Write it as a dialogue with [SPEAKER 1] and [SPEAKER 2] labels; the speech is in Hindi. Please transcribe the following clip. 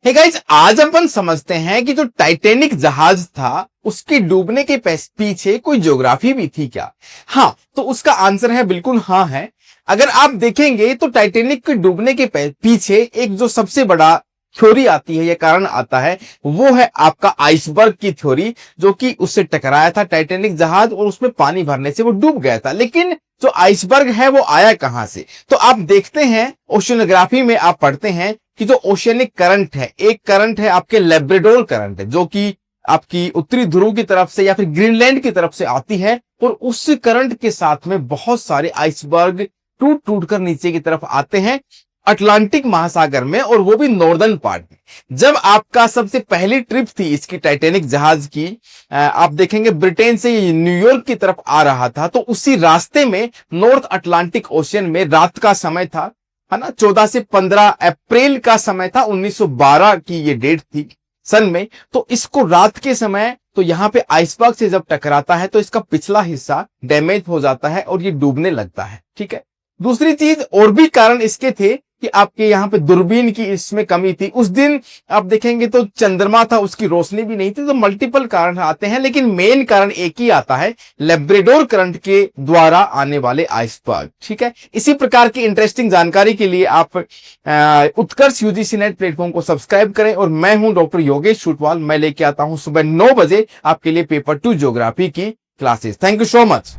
[SPEAKER 1] हे गाइस, आज अपन समझते हैं कि जो टाइटैनिक जहाज था उसके डूबने के पीछे कोई ज्योग्राफी भी थी क्या। हाँ, तो उसका आंसर है बिल्कुल हाँ है। अगर आप देखेंगे तो टाइटैनिक के डूबने के पीछे एक जो सबसे बड़ा थ्योरी आती है या कारण आता है, वो है आपका आइसबर्ग की थ्योरी, जो कि उससे टकराया था टाइटैनिक जहाज और उसमें पानी भरने से वो डूब गया था। लेकिन जो आइसबर्ग है वो आया कहां से, तो आप देखते हैं ओशियोनोग्राफी में आप पढ़ते हैं कि जो ओशियनिक करंट है, एक करंट है आपके लैब्राडोर करंट है, जो कि आपकी उत्तरी ध्रुव की तरफ से या फिर ग्रीनलैंड की तरफ से आती है, और उस करंट के साथ में बहुत सारे आइसबर्ग टूट टूट कर नीचे की तरफ आते हैं अटलांटिक महासागर में, और वो भी नॉर्दर्न पार्ट में। जब आपका सबसे पहली ट्रिप थी इसकी टाइटैनिक जहाज की, आप देखेंगे ब्रिटेन से ये न्यूयॉर्क की तरफ आ रहा था, तो उसी रास्ते में नॉर्थ अटलांटिक ओशियन में रात का समय था, है ना, 14 से 15 अप्रैल का समय था, 1912 की ये डेट थी सन में। तो इसको रात के समय तो यहां पे आइसबर्ग से जब टकराता है तो इसका पिछला हिस्सा डैमेज हो जाता है और ये डूबने लगता है। ठीक है, दूसरी चीज और भी कारण इसके थे कि आपके यहाँ पे दूरबीन की इसमें कमी थी। उस दिन आप देखेंगे तो चंद्रमा था, उसकी रोशनी भी नहीं थी, तो मल्टीपल कारण आते हैं, लेकिन मेन कारण एक ही आता है, लैब्राडोर करंट के द्वारा आने वाले आइसबर्ग। ठीक है, इसी प्रकार की इंटरेस्टिंग जानकारी के लिए आप उत्कर्ष यूजीसी नेट प्लेटफॉर्म को सब्सक्राइब करें। और मैं हूं डॉक्टर योगेश छूटवाल, मैं लेके आता हूं सुबह 9 बजे आपके लिए पेपर 2 ज्योग्राफी की classes. Thank you so much.